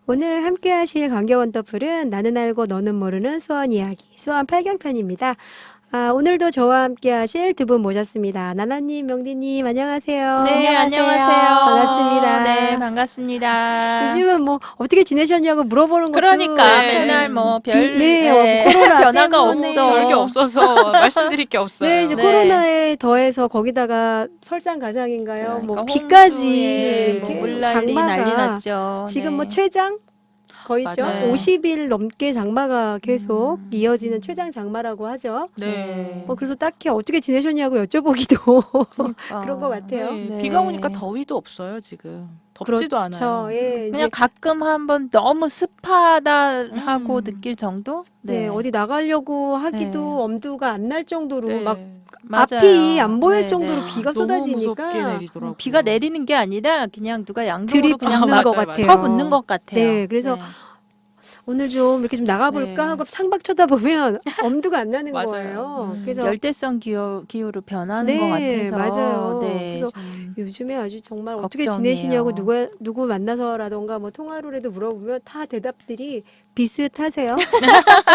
오늘 함께 하실 관계 원더풀은 나는 알고 너는 모르는 수원 이야기, 수원 8경편입니다. 오늘도 저와 함께 하실 두 분 모셨습니다. 나나님, 명디님, 안녕하세요. 네, 안녕하세요. 반갑습니다. 네, 반갑습니다. 요즘은 뭐 어떻게 지내셨냐고 물어보는 것도 그러니까 네. 맨날 뭐 별 코로나 변화가 때문에. 없어. 별게 없어서 말씀드릴 게 없어요. 네, 이제 네. 코로나에 더해서 거기다가 설상가상인가요? 뭐 그러니까 비까지 홍수에 뭐 이렇게 물난리 난리 장마가 났죠. 지금 네. 뭐 최장 거의죠. 맞아요. 50일 넘게 장마가 계속 이어지는 음. 최장 장마라고 하죠. 네. 그래서 딱히 어떻게 지내셨냐고 여쭤보기도 그러니까. 그런 것 같아요. 네. 네. 비가 오니까 더위도 없어요, 지금. 덥지도 않아요. 예, 그냥 이제 가끔 한번 너무 습하다 하고 느낄 정도? 네, 어디 나가려고 하기도 네. 엄두가 안 날 정도로 네. 막 맞아요. 앞이 안 보일 네, 정도로 네. 비가 너무 무섭게 쏟아지니까 내리더라고요. 비가 내리는 게 아니라 그냥 누가 양동으로 그냥 들이붓는 막 것 맞아요, 같아요. 퍼붓는 것 같아요. 네, 그래서 오늘 좀 이렇게 좀 나가볼까 네. 하고 창밖 쳐다보면 엄두가 안 나는 맞아요. 거예요. 그래서 열대성 기후로 변하는 것 네, 같아서 맞아요. 네, 그래서 좀 요즘에 아주 정말 어떻게 걱정이에요. 지내시냐고 누구 만나서라던가 뭐 통화로라도 물어보면 다 대답들이 비슷하세요.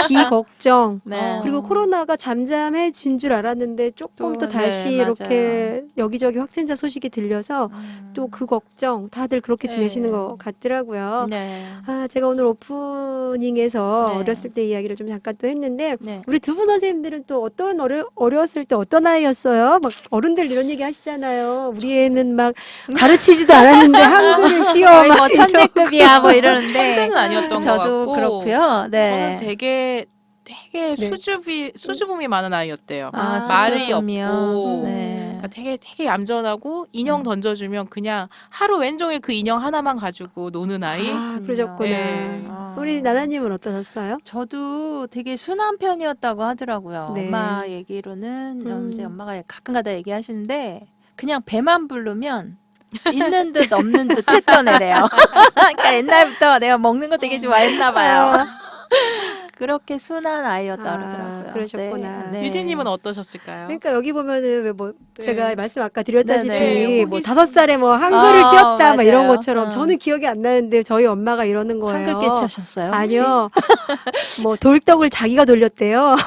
비 걱정. 네. 그리고 코로나가 잠잠해진 줄 알았는데 조금 또, 또 다시 네, 이렇게 여기저기 확진자 소식이 들려서 또 그 걱정 다들 그렇게 네. 지내시는 것 같더라고요. 네. 제가 오늘 오프닝에서 네. 어렸을 때 이야기를 좀 잠깐 또 했는데 네. 우리 두 분 선생님들은 또 어떤 어렸을 때 어떤 아이였어요? 막 어른들 이런 얘기 하시잖아요. 우리 애는 막 가르치지도 않았는데 한글을 띄워 거의 막 뭐 천재급이야 뭐 이러는데 천재는 아니었던 것 저도 같고 그렇고요. 네. 저는 되게 네. 수줍음이 많은 아이였대요. 말이 수줍음이요. 없고 네. 그러니까 되게 얌전하고 인형 던져주면 그냥 하루 왼종일 그 인형 하나만 가지고 노는 아이. 그러셨구나. 네. 우리 나나님은 어떠셨어요? 저도 되게 순한 편이었다고 하더라고요. 네. 엄마 얘기로는 이제 음. 엄마가 가끔가다 얘기하시는데 그냥 배만 부르면 있는 듯 없는 듯 했던 애래요. 그러니까 옛날부터 내가 먹는 거 되게 좋아했나 봐요. 그렇게 순한 아이였다 그러더라고요. 그러셨구나. 네. 유디님은 어떠셨을까요? 그러니까 여기 보면은 왜 뭐 네. 제가 말씀 아까 드렸다시피 네, 뭐 호기심. 5살에 뭐 한글을 띄웠다 막 이런 맞아요. 것처럼 저는 기억이 안 나는데 저희 엄마가 이러는 거예요. 한글 깨치셨어요? 아니요. 뭐 돌떡을 자기가 돌렸대요.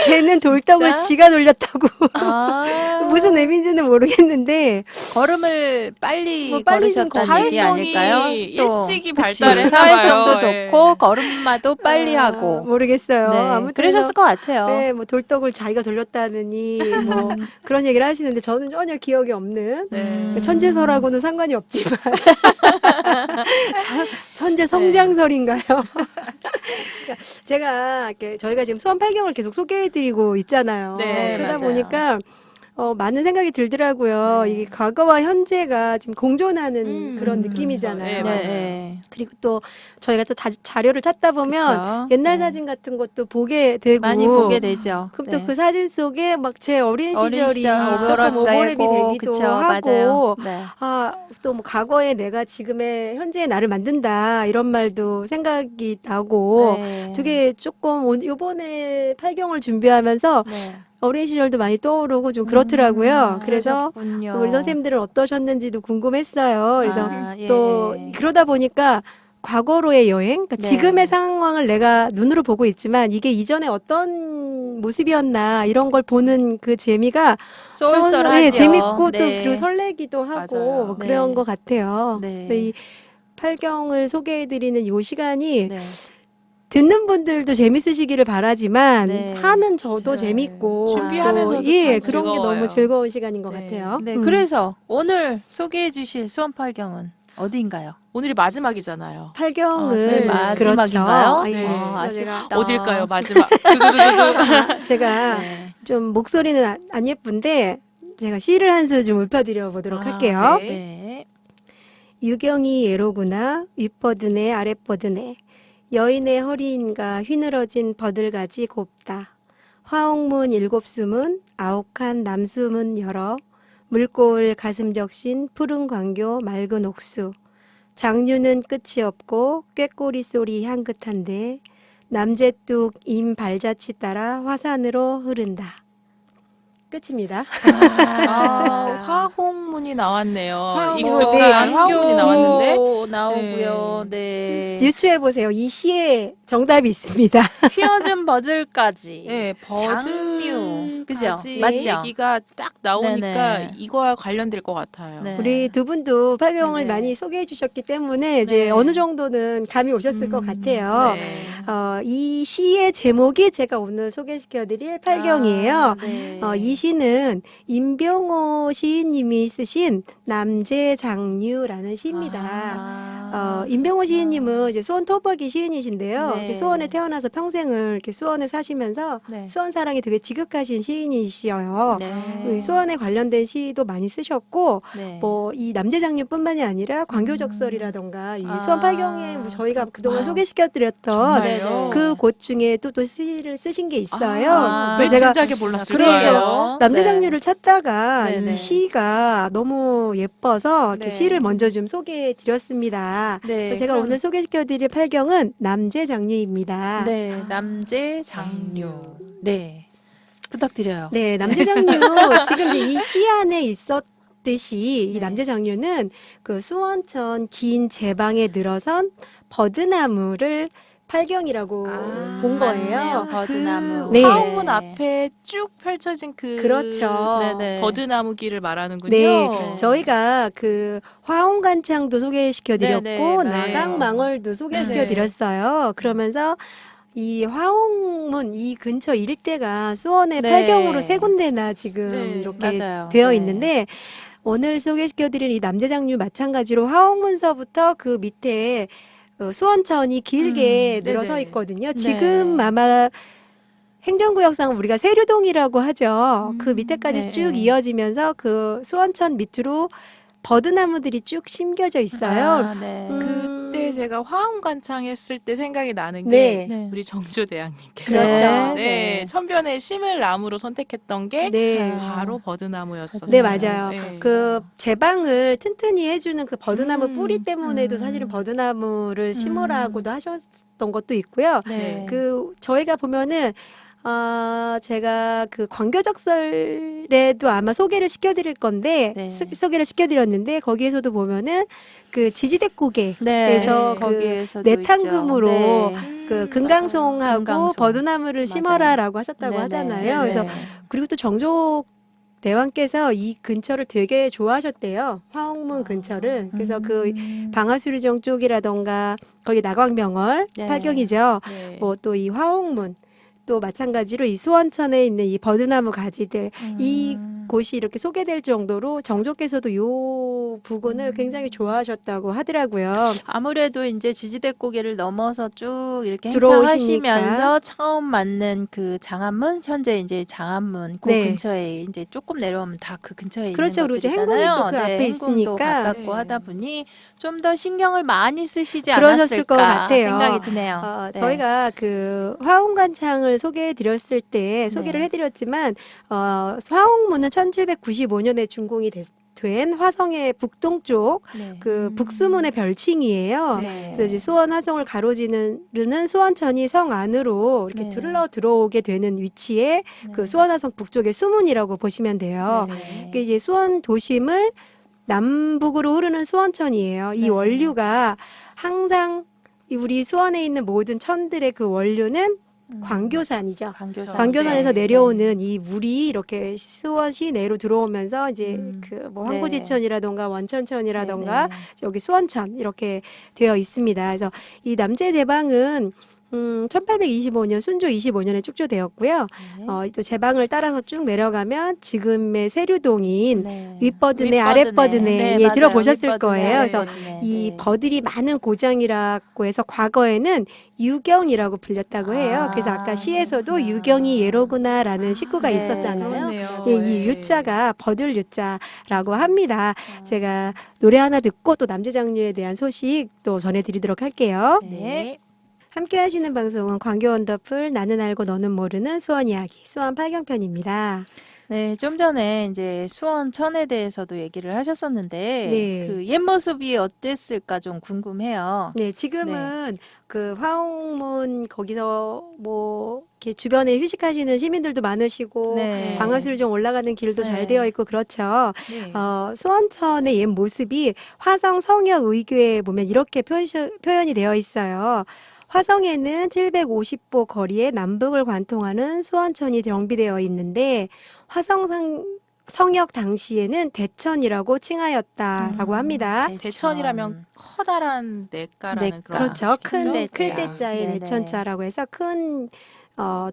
쟤는 돌떡을 진짜? 지가 돌렸다고. 아, 무슨 의미인지는 모르겠는데 걸음을 빨리 뭐 빨리 좀 걸으셨다는 얘기 사회성이 아닐까요? 일찍이 그치, 발달했나 사회성도 봐요. 좋고 걸음마도 빨리 하고 모르겠어요. 네, 아무튼 그러셨을 것 같아요. 네, 뭐 돌떡을 자기가 돌렸다느니 뭐 그런 얘기를 하시는데 저는 전혀 기억이 없는 네. 천재설하고는 상관이 없지만 천재 성장설인가요? 그러니까 제가 이렇게 저희가 지금 수원 8경을 계속 소개해드리고 있잖아요. 네, 그러다 맞아요. 보니까 많은 생각이 들더라고요. 네. 이게 과거와 현재가 지금 공존하는 그런 그렇죠. 느낌이잖아요. 네, 맞아요. 그리고 또 저희가 또 자료를 찾다 보면 그쵸? 옛날 네. 사진 같은 것도 보게 되고 많이 보게 되죠. 그럼 네. 또 그 사진 속에 막 제 어린 시절이 조금 오버랩 오버랩이 되고, 되기도 그쵸, 하고 맞아요. 네. 또 뭐 과거에 내가 지금의 현재의 나를 만든다 이런 말도 생각이 나고 네. 되게 조금 요번에 8경을 준비하면서 네. 어린 시절도 많이 떠오르고 좀 그렇더라고요. 그래서 그러셨군요. 우리 선생님들은 어떠셨는지도 궁금했어요. 그래서 예, 또 예. 그러다 보니까 과거로의 여행, 그러니까 네. 지금의 상황을 내가 눈으로 보고 있지만 이게 이전에 어떤 모습이었나 이런 걸 보는 그 재미가 쏠쏠하죠. 재밌고 또 네. 그리고 설레기도 하고 맞아요. 뭐 그런 네. 것 같아요. 네. 그래서 이 8경을 소개해드리는 이 시간이 네. 듣는 분들도 재밌으시기를 바라지만 네. 하는 저도 네. 재밌고 준비하면서도 또, 참 참 그런 게 즐거워요. 너무 즐거운 시간인 것 네. 같아요. 네, 그래서 오늘 소개해 주실 수원팔경은 어디인가요? 오늘이 마지막이잖아요. 8경은 저희 마지막인가요? 그렇죠. 네. 아쉽다. 어딜까요? 마지막. 두두두두두. 제가 네. 좀 목소리는 안 예쁜데 제가 시를 한 수 좀 읊어드려 보도록 할게요. 네. 네. 유경이 예로구나 윗버드네 아랫버드네 여인의 허리인가 휘늘어진 버들가지 곱다. 화옥문 7수문 아욱한 남수문 열어 물고을 가슴 적신 푸른 광교 맑은 옥수 장류는 끝이 없고 꾀꼬리 소리 향긋한데 남제뚝 임 발자취 따라 화산으로 흐른다. 끝입니다. 화홍문이 나왔네요. 화홍문, 익숙한 네. 화홍문이 나왔는데 나오고요. 네. 유추해 보세요. 이 시에 정답이 있습니다. 휘어진 버들까지. 네, 장류. 그죠? 버들까지 맞죠? 얘기가 딱 나오니까 네네. 이거와 관련될 것 같아요. 네. 우리 두 분도 팔경을 네네. 많이 소개해 주셨기 때문에 이제 네. 어느 정도는 감이 오셨을 것 같아요. 네. 이 시의 제목이 제가 오늘 소개시켜 드릴 팔경이에요. 네. 이 시는 임병호 시인님이 쓰신 남제장류라는 시입니다. 임병호 시인님은 이제 수원 토박이 시인이신데요. 네. 이렇게 수원에 태어나서 평생을 이렇게 수원에 사시면서 네. 수원 사랑이 되게 지극하신 시인이시여요. 네. 수원에 관련된 시도 많이 쓰셨고, 네. 뭐 이 남제장류뿐만이 아니라 광교적설이라던가 이 아. 수원 팔경에 뭐 저희가 그동안 아. 소개시켜드렸던 정말요? 그 곳 중에 또 시를 쓰신 게 있어요. 왜 그래서 제가 진작에 몰랐을까요? 그래요? 남제장류를 찾다가 네네. 이 시가 너무 예뻐서 이렇게 네. 시를 먼저 좀 소개해 드렸습니다. 네. 그래서 제가 그럼- 오늘 소개시켜드릴 팔경은 남제장류입니다. 네. 남제 장류. 네. 부탁드려요. 네, 남제장류 지금 이제 이 시 안에 있었듯이 이 네. 남제장류는 그 수원천 긴 제방에 늘어선 버드나무를 팔경이라고 본 거예요. 맞네요. 버드나무. 그 네. 화홍문 앞에 쭉 펼쳐진 그 그렇죠. 네네. 버드나무 길을 말하는군요. 네, 저희가 그 화홍간창도 소개시켜드렸고 네, 네, 맞아요. 나강망월도 소개시켜드렸어요. 그러면서 이 화홍문 이 근처 일대가 수원의 네. 팔경으로 세 군데나 지금 네, 이렇게 맞아요. 되어 네. 있는데 오늘 소개시켜드린 이 남제장류 마찬가지로 화홍문서부터 그 밑에 수원천이 길게 늘어서 네네. 있거든요. 네. 지금 아마 행정구역상 우리가 세류동이라고 하죠. 그 밑에까지 네, 쭉 네. 이어지면서 그 수원천 밑으로 버드나무들이 쭉 심겨져 있어요. 아, 네. 그때 제가 화홍관창 했을 때 생각이 나는 네. 게 네. 우리 정조대왕님께서 그렇죠. 네, 천변에 심을 나무로 선택했던 게 네. 바로 버드나무였었어요. 네, 맞아요. 네. 그 제방을 튼튼히 해주는 그 버드나무 음, 뿌리 때문에도 사실은 버드나무를 심으라고도 하셨던 것도 있고요. 네. 그 저희가 보면은 제가 그 광교적설에도 아마 소개를 시켜드릴 건데 네. 소개를 시켜드렸는데 거기에서도 보면은 그 지지대고개 네. 그래서 그 거기에서도 내탕금으로 있죠. 네. 그 금강송하고 금강송. 버드나무를 맞아요. 심어라라고 하셨다고 네네. 하잖아요. 네네. 그래서 그리고 또 정조 대왕께서 이 근처를 되게 좋아하셨대요. 화홍문 근처를. 그래서 그 방아수리정 쪽이라던가 거기 나광명월 네. 팔경이죠. 네. 뭐 또 이 화홍문 또 마찬가지로 이 수원천에 있는 이 버드나무 가지들 이 곳이 이렇게 소개될 정도로 정조께서도 요 부근을 굉장히 좋아하셨다고 하더라고요. 아무래도 이제 지지대 고개를 넘어서 쭉 이렇게 들어오시니까. 행차하시면서 처음 맞는 그 장안문, 현재 이제 장안문 그 네. 근처에 이제 조금 내려오면 다 그 근처에 그렇죠. 있는 그리고 이제 것들이잖아요. 행궁이 또그 앞에 행궁도 있으니까. 가깝고 네. 하다 보니 좀 더 신경을 많이 쓰시지 그러셨을 않았을까 것 같아요. 생각이 드네요. 네. 저희가 그 화홍관창을 소개해 드렸을 때 소개를 네. 해드렸지만 화홍문은 1795년에 준공이 된 화성의 북동쪽 네. 그 북수문의 별칭이에요. 네. 그래서 이제 수원 화성을 가로지르는 수원천이 성 안으로 이렇게 네. 들러 들어오게 되는 위치에 그 네. 수원 화성 북쪽의 수문이라고 보시면 돼요. 네. 그 이제 수원 도심을 남북으로 흐르는 수원천이에요. 이 네. 원류가 항상 우리 수원에 있는 모든 천들의 그 원류는 광교산이죠. 광교산. 광교산에서 네. 내려오는 이 물이 이렇게 수원 시내로 들어오면서 이제 그 뭐 네. 황구지천이라던가 원천천이라던가 네. 여기 수원천 이렇게 되어 있습니다. 그래서 이 남제제방은 1825년 순조 25년에 축조되었고요. 네. 또 제방을 따라서 쭉 내려가면 지금의 세류동인 네. 윗버드네, 아랫버드네 네, 예, 맞아요. 들어보셨을 윗버드네, 거예요. 그래서 아랫버드네. 이 네. 버들이 많은 고장이라고 해서 과거에는 유경이라고 불렸다고 해요. 그래서 아까 시에서도 그렇구나. 유경이 예로구나라는 식구가 네. 있었잖아요. 그러네요. 예, 이 네. 유자가 버들 유자라고 합니다. 제가 노래 하나 듣고 또 남제장류에 대한 소식 또 전해드리도록 할게요. 네. 함께 하시는 방송은 광교 원더풀 나는 알고 너는 모르는 수원 이야기 수원 8경편입니다. 네, 좀 전에 이제 수원천에 대해서도 얘기를 하셨었는데 네. 그 옛 모습이 어땠을까 좀 궁금해요. 네, 지금은 그 화옥문 거기서 뭐 이렇게 주변에 휴식하시는 시민들도 많으시고 네. 광화수로 좀 올라가는 길도 네. 잘 되어 있고 그렇죠. 네. 수원천의 옛 모습이 화성 성역 의궤에 보면 이렇게 표현이 되어 있어요. 화성에는 750보 거리의 남북을 관통하는 수원천이 정비되어 있는데 성역 당시에는 대천이라고 칭하였다라고 합니다. 대천이라면 커다란 내가라는 내가. 그런 그렇죠. 뜻이겠죠? 큰 클 대자. 대자의 네네. 내천자라고 해서 큰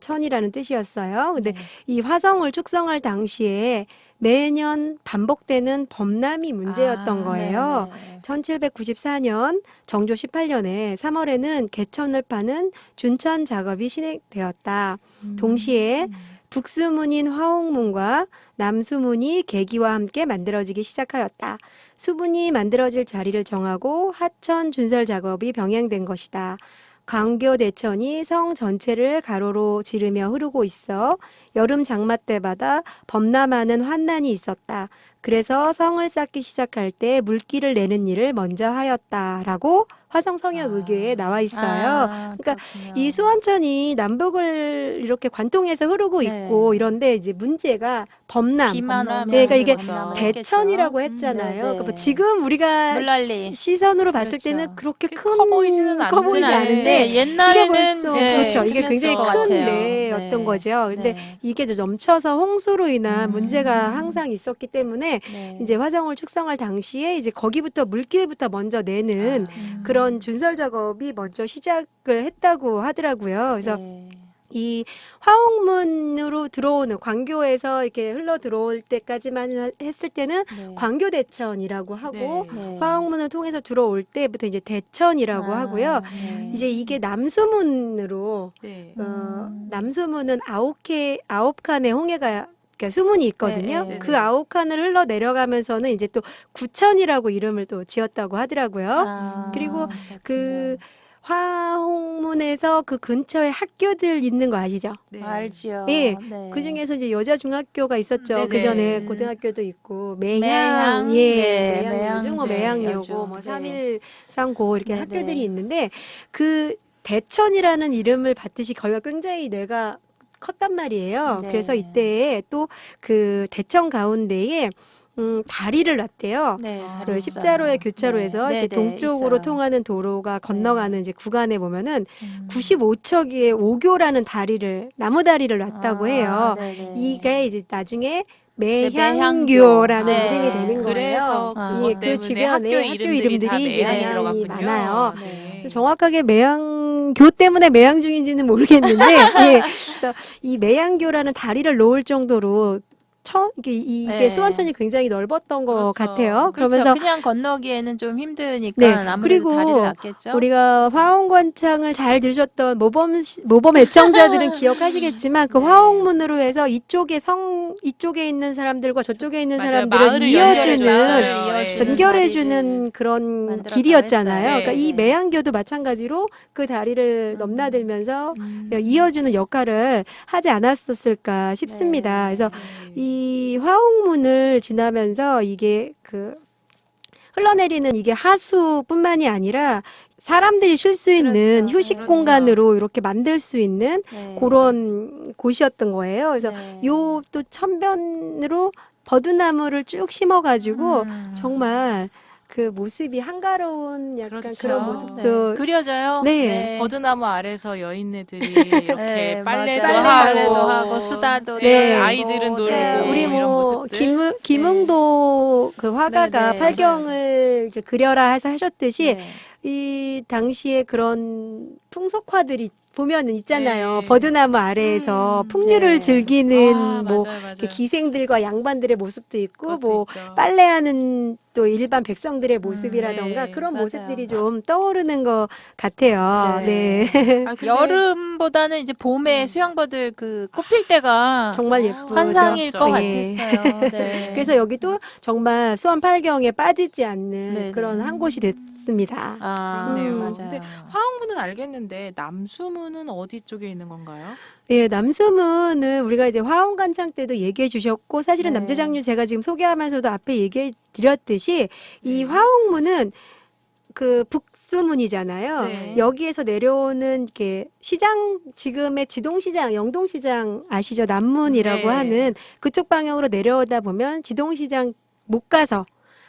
천이라는 뜻이었어요. 근데 네. 이 화성을 축성할 당시에 매년 반복되는 범람이 문제였던 아, 거예요. 네. 1794년 정조 18년에 3월에는 개천을 파는 준천 작업이 진행되었다. 동시에 북수문인 화옥문과 남수문이 계기와 함께 만들어지기 시작하였다. 수문이 만들어질 자리를 정하고 하천 준설 작업이 병행된 것이다. 광교 대천이 성 전체를 가로로 지르며 흐르고 있어 여름 장마 때마다 범람하는 환난이 있었다. 그래서 성을 쌓기 시작할 때 물기를 내는 일을 먼저 하였다라고 화성 성역 의궤에 나와 있어요. 그러니까 이 수원천이 남북을 이렇게 관통해서 흐르고 네. 있고 이런데 이제 문제가 범람. 비만 오면 그러니까 이게 범람을 대천이라고 했겠죠. 했잖아요. 네, 그러니까 뭐 네. 지금 우리가 물난리. 시선으로 봤을 그렇죠. 때는 그렇게 커 보이지는 커 보이지 않는데 않은데 네, 옛날에는 벌써 예, 그렇죠. 이게 그랬을 굉장히 것 큰 같아요. 데였던 네. 거죠. 근데 네. 이게 이제 넘쳐서 홍수로 인한 음. 문제가 항상 있었기 때문에 네. 이제 화성을 축성할 당시에 이제 거기부터 물길부터 먼저 내는 그런 준설 작업이 먼저 시작을 했다고 하더라고요. 그래서 네. 이 화옥문으로 들어오는 광교에서 이렇게 흘러 들어올 때까지만 했을 때는 네. 광교대천이라고 하고 네. 화옥문을 통해서 들어올 때부터 이제 대천이라고 하고요. 네. 이제 이게 남수문으로 네. 남수문은 아홉 칸의 홍해가 그러니까 수문이 있거든요. 네, 네, 그 네. 9칸을 흘러 내려가면서는 이제 또 구천이라고 이름을 또 지었다고 하더라고요. 그리고 그 화홍문에서 그 근처에 학교들 있는 거 아시죠? 네. 알죠. 예, 네. 그 중에서 이제 여자 중학교가 있었죠. 네네. 그 전에 고등학교도 있고 매향, 매향, 예, 네, 매향 요즘 뭐 매향, 매향여고, 여중. 뭐 네. 삼일상고 이렇게 네네. 학교들이 있는데 그 대천이라는 이름을 받듯이 거기가 굉장히 뇌가 컸단 말이에요. 네. 그래서 이때 또 그 대천 가운데에 다리를 놨대요. 네, 그 그 다리 십자로의 있어요. 교차로에서 네. 이렇게 네, 동쪽으로 있어요. 통하는 도로가 건너가는 이제 구간에 보면은 95척의 오교라는 나무 다리를 놨다고 해요. 네네. 이게 이제 나중에 매향교. 매향교라는 네. 이름이 되는 그래서 거예요. 그것 예, 그 때문에 주변에 학교 이름들이 다 이제 매향에 매향이 들어갔군요. 많아요. 네. 정확하게 매향교 때문에 매향 중인지는 모르겠는데, 예, 그래서 이 매향교라는 다리를 놓을 정도로 이게 네. 수원천이 굉장히 넓었던 것 그렇죠. 같아요. 그렇죠. 그러면서 그냥 건너기에는 좀 힘드니까 네, 아무래도 그리고 다리를 놨겠죠. 우리가 화홍관창을 잘 들으셨던 모범 애청자들은 기억하시겠지만 그 네. 화홍문으로 해서 이쪽에 있는 사람들과 저쪽에 있는 맞아요. 사람들을 마을을 이어주는 연결해줬어요. 연결해주는 그런 만들었다고 길이었잖아요. 했어요. 그러니까 이 네. 매향교도 마찬가지로 그 다리를 넘나들면서 음. 이어주는 역할을 하지 않았었을까 싶습니다. 네. 그래서 이 화옥문을 지나면서 이게 그 흘러내리는 이게 하수뿐만이 아니라 사람들이 쉴 수 있는 그렇죠. 휴식 네. 공간으로 이렇게 만들 수 있는 네. 그런 곳이었던 거예요. 그래서 네. 요 또 천변으로 버드나무를 쭉 심어가지고 음. 정말 그 모습이 한가로운 약간 그렇죠. 그런 모습도 네. 그려져요. 네. 버드나무 아래서 여인네들이 이렇게 네, 빨래도 맞아요. 하고, 빨래도 하고 수다도 네. 떨고, 아이들은 놀고 네. 우리 이런 뭐 모습들. 김흥도 그 화가가 네, 네. 팔경을 이제 그려라 해서 하셨듯이 네. 이 당시에 그런 풍속화들이 보면은 있잖아요. 네. 버드나무 아래에서 풍류를 네. 즐기는 아, 뭐 맞아요, 맞아요. 이렇게 기생들과 양반들의 모습도 있고 그것도 뭐 있죠. 빨래하는 또 일반 백성들의 모습이라던가 네. 그런 맞아요. 모습들이 좀 떠오르는 것 같아요. 네. 아, 근데 여름보다는 이제 봄에 수양버들 그 꽃필 때가 정말 예쁘죠. 환상일 것 네. 같았어요. 네. 그래서 여기도 정말 수원 팔경에 빠지지 않는 네네. 그런 한 곳이 됐습니다. 아, 그렇네요. 맞아요. 근데 화옥문은 알겠는데 남수문은 어디 쪽에 있는 건가요? 예, 남수문은 우리가 이제 화원간창 때도 얘기해 주셨고 사실은 네. 남대장류 제가 지금 소개하면서도 앞에 얘기해 드렸듯이 이 화옥문은 그 북수문이잖아요. 네. 여기에서 내려오는 게 시장 지금의 지동시장, 영동시장 아시죠? 남문이라고 네. 하는 그쪽 방향으로 내려오다 보면 지동시장 못 가서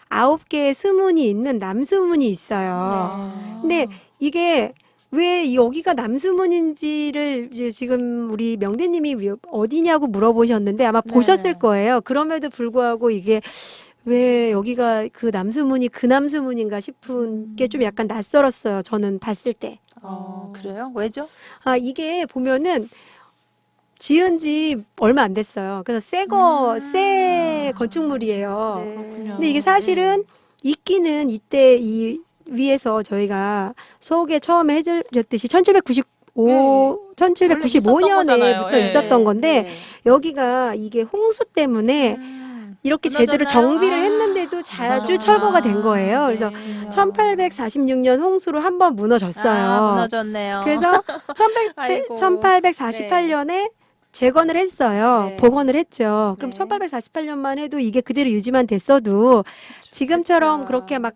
9개의 수문이 있는 남수문이 있어요. 근데 이게 왜 여기가 남수문인지를 이제 지금 우리 명대님이 어디냐고 물어보셨는데 아마 네. 보셨을 거예요. 그럼에도 불구하고 이게 왜 여기가 그 남수문이 그 남수문인가 싶은 게 좀 약간 낯설었어요. 저는 봤을 때. 그래요? 왜죠? 아, 이게 보면은 지은 지 얼마 안 됐어요. 그래서 새 건축물이에요. 그렇군요. 근데 이게 사실은 있기는 이때 이 위에서 저희가 소개 처음에 해드렸듯이 1795년에부터 네. 있었던 건데 여기가 이게 홍수 때문에 이렇게 제대로 무너졌나요? 정비를 아, 했는데도 자주 무너졌구나. 철거가 된 거예요. 그래서 네. 1846년 홍수로 한번 무너졌어요. 아, 무너졌네요. 그래서 아이고. 1848년에 재건을 했어요. 네. 복원을 했죠. 그럼 네. 1848년만 해도 이게 그대로 유지만 됐어도 지금처럼 그쵸. 그렇게 막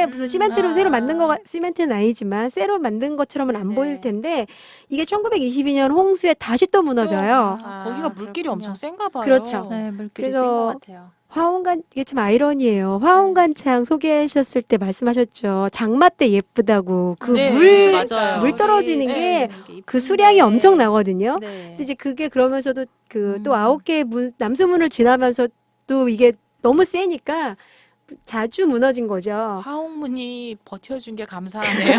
무슨 시멘트로 새로 만든 시멘트는 아니지만 새로 만든 것처럼은 안 네. 보일 텐데 이게 1922년 홍수에 다시 또 무너져요. 거기가 물길이 그렇군요. 엄청 센가 봐요. 그렇죠. 네, 물길이 그래서 센것 같아요. 화원간 이게 참 아이러니예요. 화원간창 소개하셨을 때 말씀하셨죠. 장마 때 예쁘다고 그 네, 물 맞아요. 물 떨어지는 네. 게 이게 그 이쁜데. 수량이 엄청 나거든요. 네. 근데 이제 그게 그러면서도 그 또 음. 9개의 남수문을 지나면서 또 이게 너무 세니까 자주 무너진 거죠. 화옥문이 버텨준 게 감사하네요.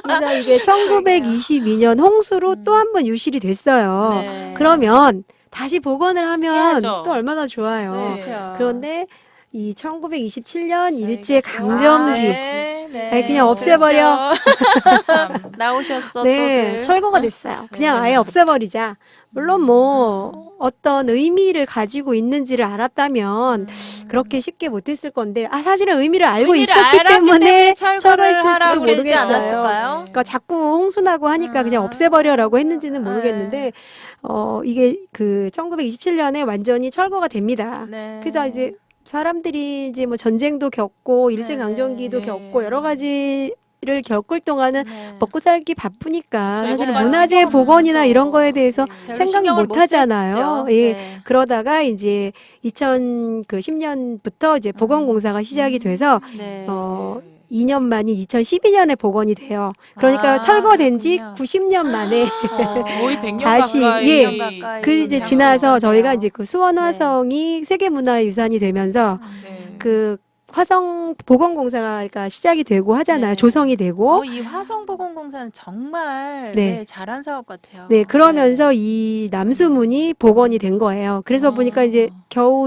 그래서 이게 1922년 홍수로 음. 또 한 번 유실이 됐어요. 네. 그러면 다시 복원을 하면 해야죠. 또 얼마나 좋아요. 네. 그렇죠. 그런데 이 1927년 저희가 일제 또- 강점기 네, 네. 아니, 그냥 없애버려. 그렇죠. 참. 나오셨어. 네, 또들. 철거가 됐어요. 그냥 네. 아예 없애버리자. 물론 뭐 어떤 의미를 가지고 있는지를 알았다면 그렇게 쉽게 못했을 건데 사실은 의미를 알고 의미를 있었기 알았기 때문에 철거를 철거했을지도 하라고 그러지 모르겠어요. 않았을까요? 그러니까 자꾸 홍수나고 하니까 그냥 없애버려라고 했는지는 모르겠는데 이게 그 1927년에 완전히 철거가 됩니다. 네. 그래서 이제 사람들이 이제 뭐 전쟁도 겪고 일제강점기도 네. 겪고 여러 가지를 겪을 동안은 네. 먹고 살기 바쁘니까 저희가 사실은 신경 문화재 못 복원이나 쓰죠. 이런 거에 대해서 별로 생각 신경을 못 하잖아요. 썼죠. 예. 네. 그러다가 이제 2010년부터 이제 복원공사가 시작이 돼서 네. 2년 만인 2012년에 복원이 돼요. 그러니까 철거된 지 그렇군요. 90년 만에 거의 100년 다시, 가까이. 예. 100년 가까이 그 이제 그냥 지나서 그러네요. 저희가 이제 그 수원화성이 세계문화유산이 되면서 네. 그 화성 복원공사가 시작이 되고 하잖아요. 네. 조성이 되고. 이 화성보건공사는 정말 네. 네, 잘한 사업 같아요. 네, 그러면서 이 남수문이 복원이 된 거예요. 그래서 보니까 이제 겨우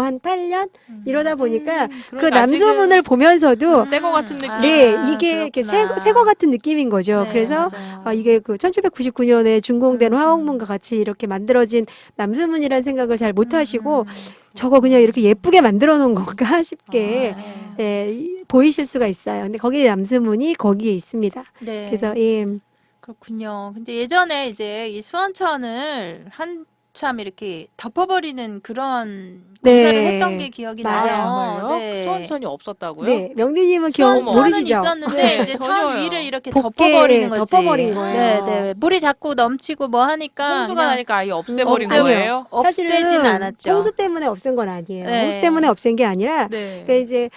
한 8년 이러다 보니까 그 그러니까 남수문을 보면서도 새거 같은 느낌. 네, 이게 이렇게 그렇구나. 새거 같은 느낌인 거죠. 네, 그래서 맞아요. 이게 그 1799년에 준공된 화옥문과 같이 이렇게 만들어진 남수문이라는 생각을 잘 못 하시고 저거 그냥 이렇게 예쁘게 만들어 놓은 건가 싶게 네. 보이실 수가 있어요. 근데 거기 남수문이 거기에 있습니다. 네. 그래서 그렇군요. 근데 예전에 이제 이 수원천을 한참 이렇게 덮어버리는 그런 네. 공사를 했던 게 기억이 맞아요. 나요. 정말요? 네. 수원천이 없었다고요? 네, 명디님은 기억 수원천은 모르시죠? 있었는데 네, 이제 천 전혀요. 위를 이렇게 덮개 덮어버리는 거지. 덮어버린 거예요. 네, 네. 물이 자꾸 넘치고 뭐 하니까 홍수가 그냥 나니까 아예 없애버린 없애요. 거예요? 없애진 않았죠. 홍수 때문에 없앤 건 아니에요. 네. 홍수 때문에 없앤 게 아니라 네. 그러니까 이제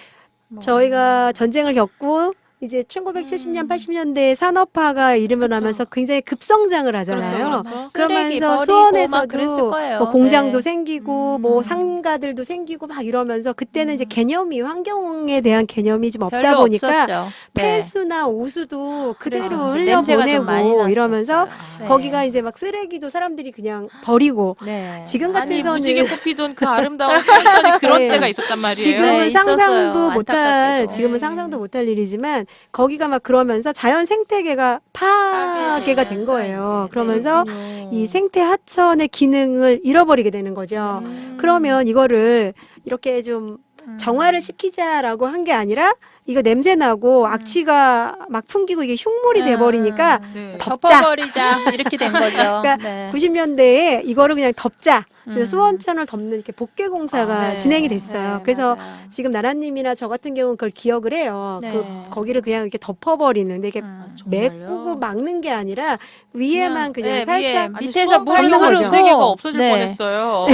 뭐. 저희가 전쟁을 겪고 이제 1970년, 80년대에 산업화가 이름을 그쵸. 하면서 굉장히 급성장을 하잖아요. 그렇죠. 쓰레기 그러면서 버리고 막 그랬을 수원에서도 거예요. 뭐 공장도 네. 생기고 뭐 상가들도 생기고 막 이러면서 그때는 이제 개념이 환경에 대한 개념이 좀 없다 별로 보니까 없었죠. 네. 폐수나 오수도 그대로 그래서 냄새가 좀 많이 흘려보내고 났었어요. 이러면서 네. 거기가 이제 막 쓰레기도 사람들이 그냥 버리고 네. 지금 아니 같아서는 무지개 꽃피던 그 아름다운 수원천이 그런 네. 때가 있었단 말이에요. 지금은 네, 있었어요. 상상도 못할 안타깝게도. 지금은 네. 상상도 못할 일이지만 거기가 막 그러면서 자연 생태계가 파괴가 된 거예요. 그러면서 이 생태 하천의 기능을 잃어버리게 되는 거죠. 그러면 이거를 이렇게 좀 정화를 시키자라고 한 게 아니라 이거 냄새 나고 악취가 막 풍기고 이게 흉물이 돼버리니까 네. 덮어버리자 이렇게 된 거죠. 그러니까 네. 90년대에 이거를 그냥 덮자. 음. 그래서 수원천을 덮는 이렇게 복개 공사가 네. 진행이 됐어요. 네, 그래서 맞아요. 지금 나라님이나 저 같은 경우는 그걸 기억을 해요. 네. 거기를 그냥 이렇게 덮어버리는, 근데 이게 정말요? 메꾸고 막는 게 아니라 위에만 그냥 네, 살짝 위에 아니, 밑에서 수원 물이 팔면 흐르고. 전 세계가 없어질 네. 뻔했어요.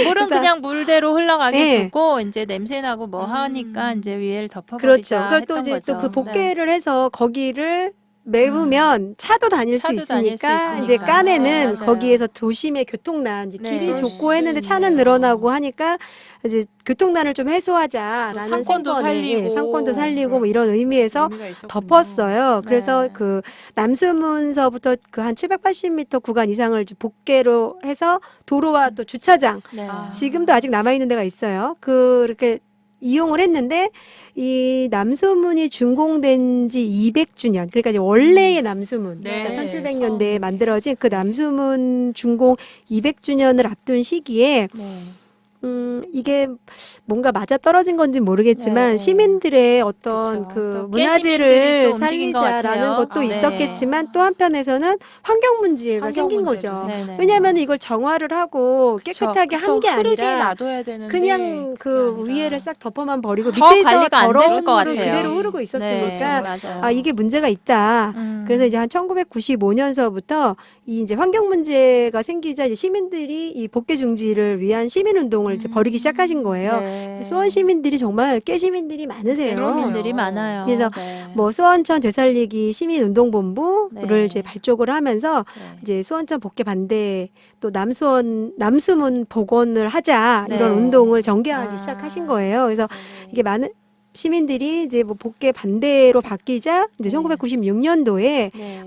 물은 그냥 물대로 흘러가게 네. 두고 이제 냄새 나고 뭐 하니까 이제 위에를 덮어버리자 그렇죠. 그걸 또 했던 이제 거죠. 또 그 복개를 해서 거기를 메우면 차도 다닐 수 차도 다닐 수 있으니까 이제 있으니까. 까내는 네, 맞아요. 거기에서 도심의 교통난, 이제 네. 길이 그럴 좁고 했는데 수 차는 있네요. 늘어나고 하니까 이제 교통난을 좀 해소하자라는 또 상권도 생각에, 살리고. 상권도 살리고 뭐 이런 의미에서 의미가 있었군요. 덮었어요. 그래서 네. 그 남수문서부터 그 한 780m 구간 이상을 이제 복개로 해서 도로와 또 주차장, 네. 아. 지금도 아직 남아 있는 데가 있어요. 그렇게 이용을 했는데 이 남수문이 준공된 지 200주년, 그러니까 이제 원래의 남수문, 네, 그러니까 처음에. 1700년대에 만들어진 그 남수문 준공 200주년을 앞둔 시기에 네. 이게 뭔가 맞아 떨어진 건지 모르겠지만 네. 시민들의 어떤 그쵸. 그 또 문화재를 깨시민들이 또 움직인 것 살리자라는 같아요. 것도 아, 네. 있었겠지만 또 한편에서는 환경 문제가 환경 생긴 문제도 거죠. 네, 네. 왜냐하면 이걸 정화를 하고 깨끗하게 한 게 흐르게 아니라 놔둬야 되는데 그냥 그 그게 아니라. 위에를 싹 덮어만 버리고 더 밑에서 관리가 안 더러운 됐을 것 물을 같아요. 그대로 흐르고 있었으니까 맞아요. 아 이게 문제가 있다. 그래서 이제 한 1995년서부터 이 이제 환경 문제가 생기자 이제 시민들이 이 복개 중지를 위한 시민 운동을 이제 벌이기 시작하신 거예요. 네. 수원 시민들이 정말 깨 시민들이 많으세요. 그럼요. 시민들이 많아요. 그래서 네. 뭐 수원천 되살리기 시민운동본부를 네. 이제 발족을 하면서 네. 이제 수원천 복개 반대, 또 남수문 복원을 하자 네. 이런 운동을 전개하기 아. 시작하신 거예요. 그래서 네. 이게 많은 시민들이 이제 뭐 복개 반대로 바뀌자 이제 네. 1996년도에 네.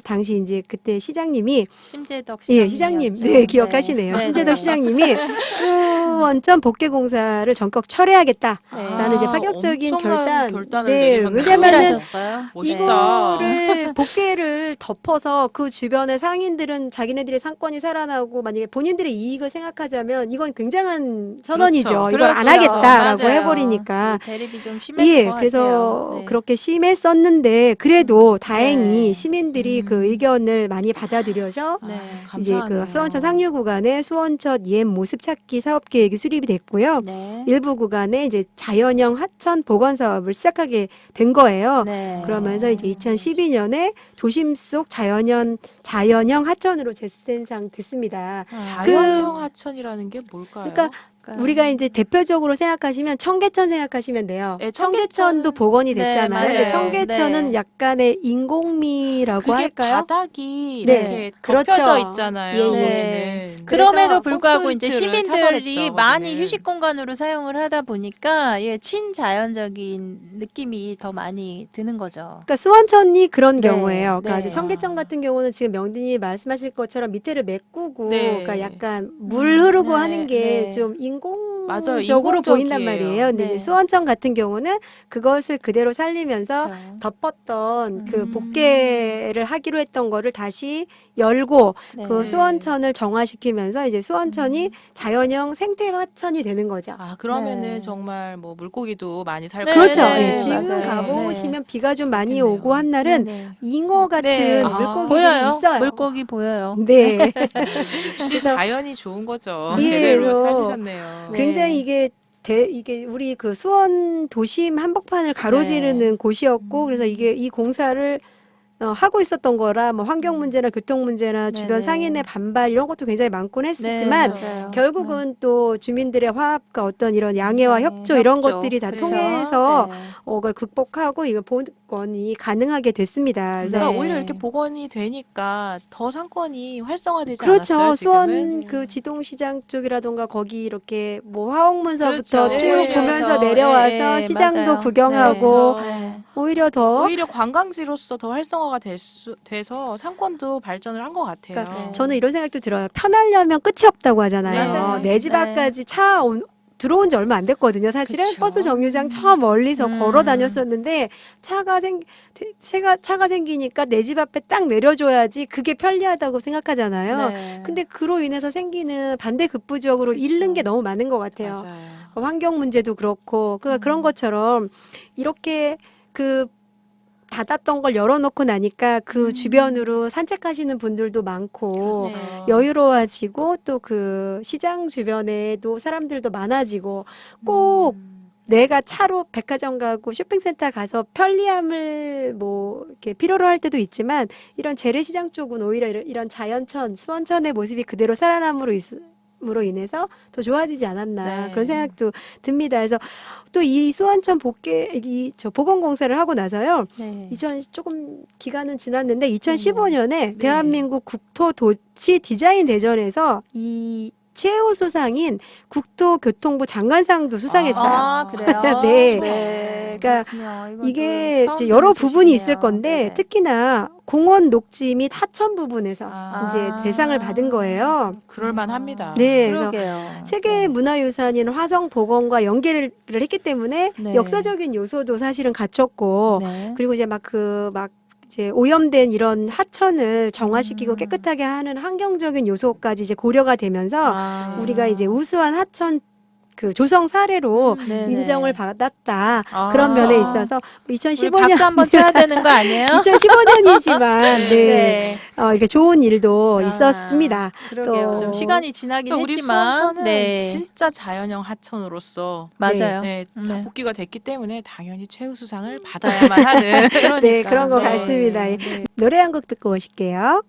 당시 이제 그때 시장님이 심재덕 예, 시장님. 네, 기억하시네요. 심재덕 시장님이 수원천 복개 공사를 전격 철회하겠다라는 이제 파격적인 엄청난 결단을 네, 내리셨네요. 왜냐면은 하셨어요? 멋있다. 이거를 복개를 덮어서 그 주변의 상인들은 자기네들의 상권이 살아나고 만약에 본인들의 이익을 생각하자면 이건 굉장한 선언이죠. 이걸 안 하겠다라고 해버리니까. 대립이 좀 심했을 예, 것 그래서 같아요. 네. 그렇게 심했었는데 그래도 다행히 네. 시민들이 그 의견을 많이 받아들여서 네. 이제 감사하네요. 그 수원천 상류 구간에 수원천 옛 모습 찾기 사업 계획이 수립이 됐고요. 네. 일부 구간에 이제 자연형 하천 복원 사업을 시작하게 된 거예요. 네. 그러면서 이제 2012년에 도심 속 자연형 하천으로 재생상 됐습니다. 자연형 하천이라는 게 뭘까요? 그러니까 우리가 이제 대표적으로 생각하시면 청계천 생각하시면 돼요. 네, 청계천도 복원이 네, 됐잖아요. 근데 맞아요. 청계천은 네. 약간의 인공미라고 그게 할까요? 바닥이 네, 이렇게 그렇죠. 덮여져 있잖아요. 예, 예. 거기는. 그럼에도 그래서 불구하고 이제 콘크리트를 시민들이 타설했죠, 많이 거기는. 휴식 공간으로 사용을 하다 보니까 예, 친자연적인 느낌이 더 많이 드는 거죠. 그러니까 수원천이 그런 네, 경우예요. 그러니까 네. 이제 청계천 같은 경우는 지금 명진이 말씀하실 것처럼 밑에를 메꾸고, 네. 그러니까 약간 물 흐르고 네, 하는 게 네. 좀 맞아요. 인공적으로 보인단 인공적이에요. 말이에요. 근데 네. 이제 수원천 같은 경우는 그것을 그대로 살리면서 그렇죠. 덮었던 그 복개를 하기로 했던 거를 다시 열고 네. 그 수원천을 정화시키면서 이제 수원천이 자연형 생태 화천이 되는 거죠. 아 그러면은 네. 정말 뭐 물고기도 많이 살고 네, 그렇죠. 네, 예, 지금 맞아요. 가보시면 비가 좀 많이 그렇겠네요. 오고 한 날은 네, 네. 잉어 같은 네. 물고기들이 보여요. 있어요. 물고기 보여요. 네. 역시 자연이 좋은 거죠. 예, 제대로 그래서 살리셨네요. 네. 굉장히 이게 우리 그 수원 도심 한복판을 가로지르는 곳이었고 그래서 이게 이 공사를 하고 있었던 거라 뭐 환경 문제나 교통 문제나 주변 네네. 상인의 반발 이런 것도 굉장히 많곤 했었지만 네, 맞아요. 결국은 또 주민들의 화합과 어떤 이런 양해와 네, 협조 이런 협조. 것들이 다 그렇죠. 통해서 네. 그걸 극복하고 이걸 복원이 가능하게 됐습니다. 그래서 그러니까 네. 오히려 이렇게 복원이 되니까 더 상권이 활성화되지 그렇죠. 않았어요? 수원 지금은? 그 지동시장 쪽이라던가 거기 이렇게 뭐 화옥문서부터 그렇죠. 쭉 오히려 보면서 더, 내려와서 예, 예, 시장도 맞아요. 구경하고 네. 네. 오히려 더 오히려 관광지로서 더 활성화가 돼서 상권도 발전을 한 것 같아요. 그러니까 네. 저는 이런 생각도 들어요. 편하려면 끝이 없다고 하잖아요. 맞아요. 내 집 네. 앞까지 들어온 지 얼마 안 됐거든요. 사실은 그쵸. 버스 정류장 저 멀리서 음. 걸어 다녔었는데 차가 생기니까 내 집 앞에 딱 내려줘야지 그게 편리하다고 생각하잖아요. 네. 근데 그로 인해서 생기는 반대 극부적으로 잃는 게 너무 많은 것 같아요. 맞아요. 환경 문제도 그렇고 그런 것처럼 이렇게 그 닫았던 걸 열어놓고 나니까 그 주변으로 산책하시는 분들도 많고 그렇죠. 네. 여유로워지고 또 그 시장 주변에도 사람들도 많아지고 꼭 내가 차로 백화점 가고 쇼핑센터 가서 편리함을 뭐 이렇게 필요로 할 때도 있지만 이런 재래시장 쪽은 오히려 이런 자연천, 수원천의 모습이 그대로 살아남으로 인해서 더 좋아지지 않았나 네. 그런 생각도 듭니다. 그래서 또 이 수원천 복원공사를 하고 나서요. 네. 조금 기간은 지났는데 2015년에 대한민국 국토도시 디자인 대전에서 이 최우 수상인 국토교통부 장관상도 수상했어요. 아, 그래요? 네. 그러니까 그렇군요. 이건 이게 또 처음 이제 여러 듣는 부분이 소식이네요. 있을 건데 네네. 특히나 공원 녹지 및 하천 부분에서 아. 이제 대상을 받은 거예요. 그럴만합니다. 네, 그래서 그러게요. 세계 문화유산인 화성 복원과 연계를 했기 때문에 네. 역사적인 요소도 사실은 갖췄고 네. 그리고 이제 막 이제 오염된 이런 하천을 정화시키고 음. 깨끗하게 하는 환경적인 요소까지 이제 고려가 되면서 아. 우리가 이제 우수한 하천 그 조성 사례로 네네. 인정을 받았다. 아. 그런 면에 그렇죠. 있어서 우리 2015년 박수 한번 쳐야 되는 거 아니에요? 2015년이지만 네. 네. 이렇게 좋은 일도 아, 있었습니다. 그러게요. 또 좀 시간이 지나긴 또 우리 했지만 수원천은 네. 진짜 자연형 하천으로서 맞아요. 네, 다 네. 복귀가 됐기 때문에 당연히 최우수상을 받아야만 하는 네, 그런 것 네. 같습니다. 네. 노래 한 곡 듣고 오실게요.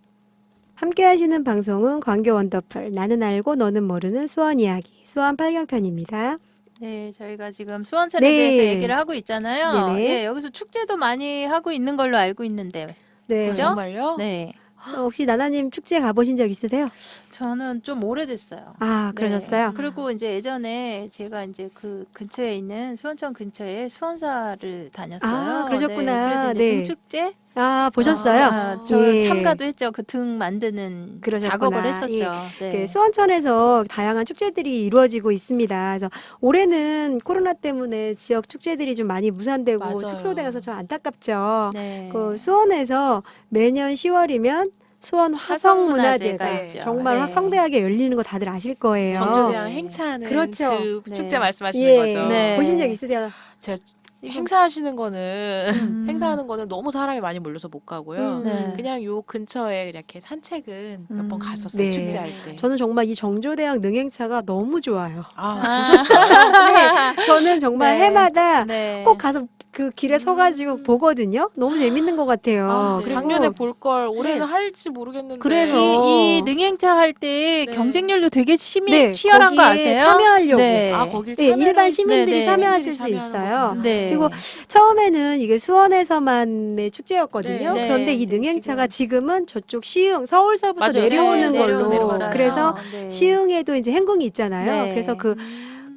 함께 하시는 방송은 광교 원더풀 나는 알고 너는 모르는 수원 이야기 수원 8경편입니다. 네, 저희가 지금 수원천에 네. 대해서 얘기를 하고 있잖아요. 네네. 예, 여기서 축제도 많이 하고 있는 걸로 알고 있는데. 네. 그죠? 정말요? 네. 혹시 나나님 축제 가보신 적 있으세요? 저는 좀 오래됐어요. 아, 그러셨어요? 네. 그리고 이제 예전에 제가 이제 그 근처에 있는 수원천 근처에 수원사를 다녔어요. 아, 그러셨구나. 네. 그래서 이제 네. 등축제 아, 보셨어요? 저 예. 참가도 했죠. 그 등 만드는 그러셨구나. 작업을 했었죠. 네. 그 수원천에서 다양한 축제들이 이루어지고 있습니다. 그래서 올해는 코로나 때문에 지역 축제들이 좀 많이 무산되고 맞아요. 축소돼서 좀 안타깝죠. 네. 그 수원에서 매년 10월이면 수원 화성문화제가 화성문화제가 있죠. 정말 네. 성대하게 열리는 거 다들 아실 거예요. 정조대왕 네. 행차하는 그렇죠. 그 네. 축제 말씀하시는 예. 거죠. 네. 보신 적 있으세요? 제가 이거- 행사하시는 거는 음. 행사하는 거는 너무 사람이 많이 몰려서 못 가고요. 네. 그냥 요 근처에 이렇게 산책은 몇 번 갔었어요. 네. 축제할 때. 저는 정말 이 정조대왕 능행차가 너무 좋아요. 아, 네, 저는 정말 네. 해마다 네. 꼭 가서 그 길에 서가지고 보거든요. 너무 재밌는 것 같아요. 아, 그리고 작년에 볼 걸 올해는 네. 할지 모르겠는데. 그래서 이 능행차 할 때 네. 경쟁률도 되게 네, 치열한 거 거기에 아세요? 참여하려고. 네. 아, 거길 네, 참여를 일반 할- 시민들이 네, 참여하실 시민들이 수 참여하는 있어요. 거구나. 네. 그리고 처음에는 이게 수원에서만의 축제였거든요. 네. 그런데 이 네, 능행차가 지금은 저쪽 시흥, 서울서부터 맞아요. 내려오는 네, 걸로. 내려오잖아요. 그래서 네. 시흥에도 이제 행궁이 있잖아요. 네. 그래서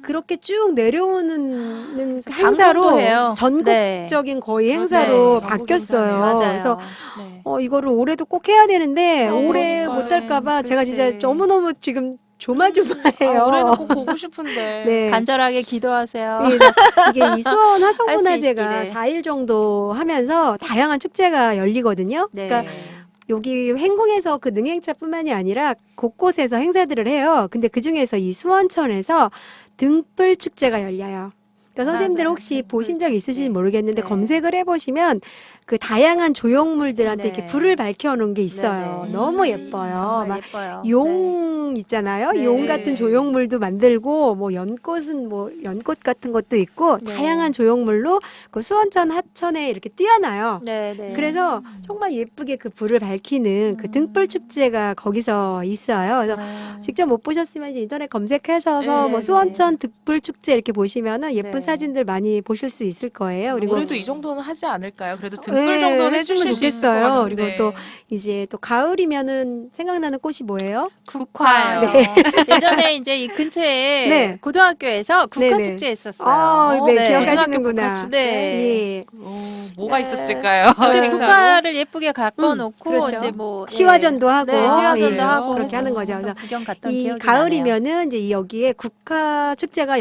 그렇게 쭉 내려오는 방송도 행사로 해요. 전국적인 거의 그렇죠. 행사로 네, 바뀌었어요. 전국 맞아요. 그래서 네. 이거를 올해도 꼭 해야 되는데 올해 그러니까요. 못 할까봐 제가 진짜 글쎄. 너무너무 지금 조마조마해요. 아, 올해는 꼭 보고 싶은데. 네. 간절하게 기도하세요. 예, 이게 이 수원 화성문화제가 할 수 있기를. 4일 정도 하면서 다양한 축제가 열리거든요. 네. 그러니까 여기 행궁에서 그 능행차뿐만이 아니라 곳곳에서 행사들을 해요. 근데 그 중에서 이 수원천에서 등불 축제가 열려요. 그러니까 선생님들 맞아요. 혹시 등불 보신 적 있으신지 축제. 모르겠는데 네. 검색을 해보시면 그 다양한 조형물들한테 네. 이렇게 불을 밝혀놓은 게 있어요. 네네. 너무 예뻐요. 정말 막 예뻐요. 용 있잖아요. 네. 용 같은 조형물도 만들고 뭐 연꽃은 뭐 연꽃 같은 것도 있고 네. 다양한 조형물로 그 수원천 하천에 이렇게 띄어놔요. 네, 네. 그래서 정말 예쁘게 그 불을 밝히는 그 등불 축제가 거기서 있어요. 그래서 직접 못 보셨으면 이제 인터넷 검색하셔서 네, 뭐 네. 수원천 등불 축제 이렇게 보시면은 예쁜 네. 사진들 많이 보실 수 있을 거예요. 그리고 올해도 이 정도는 하지 않을까요? 그래도 등불 네, 정도는 했으면 해주실 수 있을 것 좋겠어요. 같은데. 그리고 또 이제 또 가을이면은 생각나는 꽃이 뭐예요? 국화요. 네. 예전에 이제 이 근처에 네. 고등학교에서 국화 네네. 축제 했었어요. 아, 네, 네. 기억하시는구나. 고등학교 국화 네. 예. 뭐가 네. 있었을까요? 이제 네. 행사로? 국화를 예쁘게 갖고 놓고 그렇죠. 이제 뭐 시화전도 하고, 네, 시화전도 예, 하고 그렇게 하는 거죠. 했었어요. 그래서 구경 갔던 이 기억이 가을이면은 이제 여기에 국화 축제가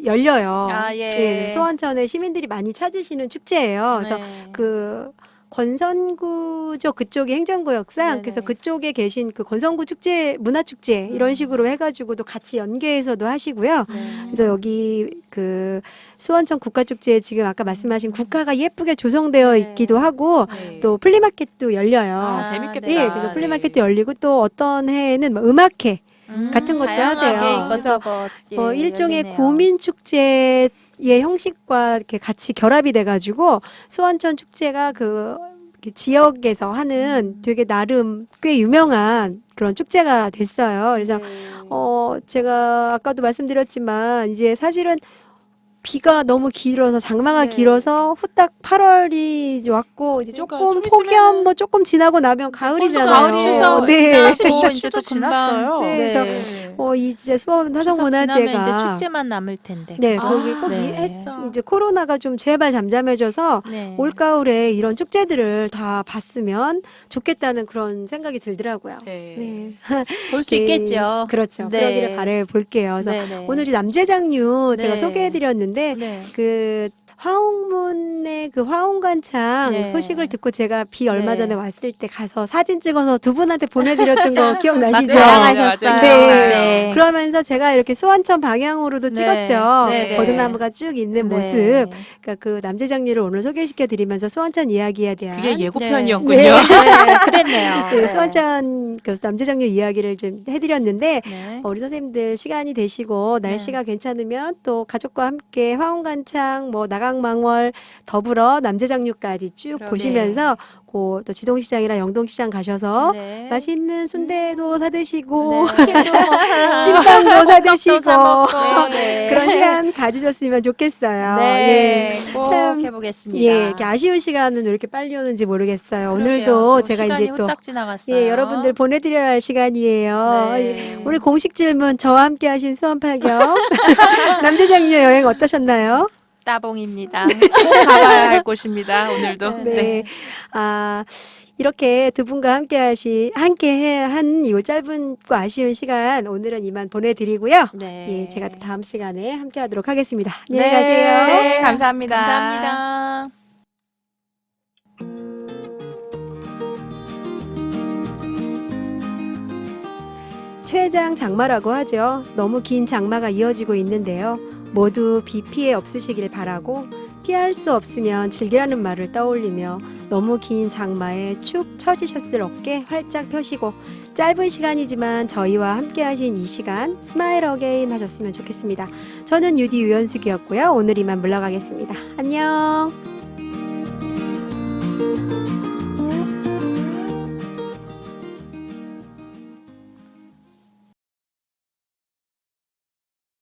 열려요. 아, 예. 수원천에 시민들이 많이 찾으시는 축제예요. 나네요. 그래서 네. 그 건선구죠. 그쪽이 행정구역상. 네네. 그래서 그쪽에 계신 그 건선구 축제, 문화축제 이런 식으로 해가지고도 같이 연계해서도 하시고요. 그래서 여기 그 수원청 국가축제에 지금 아까 말씀하신 국화가 예쁘게 조성되어 네. 있기도 하고 네. 또 플리마켓도 열려요. 아, 아, 재밌겠다. 네, 그래서 플리마켓도 열리고 또 어떤 해에는 뭐 음악회 같은 것도 다양하게 하세요. 그래서 이것저것 예, 일종의 열리네요. 구민축제의 형식과 이렇게 같이 결합이 돼가지고 수원천 축제가 그 이렇게 지역에서 하는 되게 나름 꽤 유명한 그런 축제가 됐어요. 그래서 네. 제가 아까도 말씀드렸지만 이제 사실은 비가 너무 길어서 장마가 네. 길어서 후딱 8월이 왔고 이제 그러니까 조금 좀 폭염 있으면은 뭐 조금 지나고 나면 벌써 가을이잖아요. 가을이 추석 네. 지나고 이제 이제 추석 또 금방 지났어요. 네, 네. 이제 수원 추석 지나면 이제 화성문화제가 축제만 남을 텐데. 네, 그죠? 거기 꼭 네. 이제 코로나가 좀 제발 잠잠해져서 네. 올가을에 이런 축제들을 다 봤으면 좋겠다는 그런 생각이 들더라고요. 네. 네. 볼 수 있겠죠. 그렇죠. 네. 그러기를 바래 볼게요. 그래서 네네. 오늘 이제 남재장류 제가 네. 소개해드렸는데 네. 그 화홍문의 그 화홍관창 네. 소식을 듣고 제가 비 얼마 네. 전에 왔을 때 가서 사진 찍어서 두 분한테 보내드렸던 거 기억나시죠? 자랑하셨어요. 네. 네. 그러면서 제가 이렇게 수원천 방향으로도 네. 찍었죠. 네, 네. 버드나무가 쭉 있는 네. 모습. 그러니까 그 남재장류를 오늘 소개시켜 드리면서 수원천 이야기에 대한 그게 네. 예고편이었군요. 네. 네, 그랬네요. 네, 네. 수원천 그 남재장류 이야기를 좀 해드렸는데 네. 우리 선생님들 시간이 되시고 날씨가 괜찮으면 또 가족과 함께 화홍관창, 뭐 나강망월 더불어 남재장류까지 쭉 그러게. 보시면서 또 지동시장이나 영동시장 가셔서 네. 맛있는 순대도 사드시고 네. 찜닭도 사드시고 사 먹고. 네. 그런 시간 가지셨으면 좋겠어요. 네, 예. 꼭 참, 해보겠습니다. 예, 이렇게 아쉬운 시간은 왜 이렇게 빨리 오는지 모르겠어요. 그러게요. 오늘도 또 제가 시간이 이제 또 후딱 지나갔어요. 예, 여러분들 보내드려야 할 시간이에요. 네. 예, 오늘 공식 질문 저와 함께 하신 수원팔경 남재장류 여행 어떠셨나요? 따봉입니다. 꼭 가봐야 할 곳입니다. 오늘도. 네. 이렇게 두 분과 함께 한 이 짧은 아쉬운 시간 오늘은 이만 보내드리고요. 네. 예, 제가 또 다음 시간에 함께 하도록 하겠습니다. 안녕히 네. 가세요. 네, 감사합니다. 감사합니다. 최장 장마라고 하죠. 너무 긴 장마가 이어지고 있는데요. 모두 비 피해 없으시길 바라고 피할 수 없으면 즐기라는 말을 떠올리며 너무 긴 장마에 축 처지셨을 어깨 활짝 펴시고 짧은 시간이지만 저희와 함께 하신 이 시간 스마일 어게인 하셨으면 좋겠습니다. 저는 유디 유연숙이었고요. 오늘 이만 물러가겠습니다. 안녕.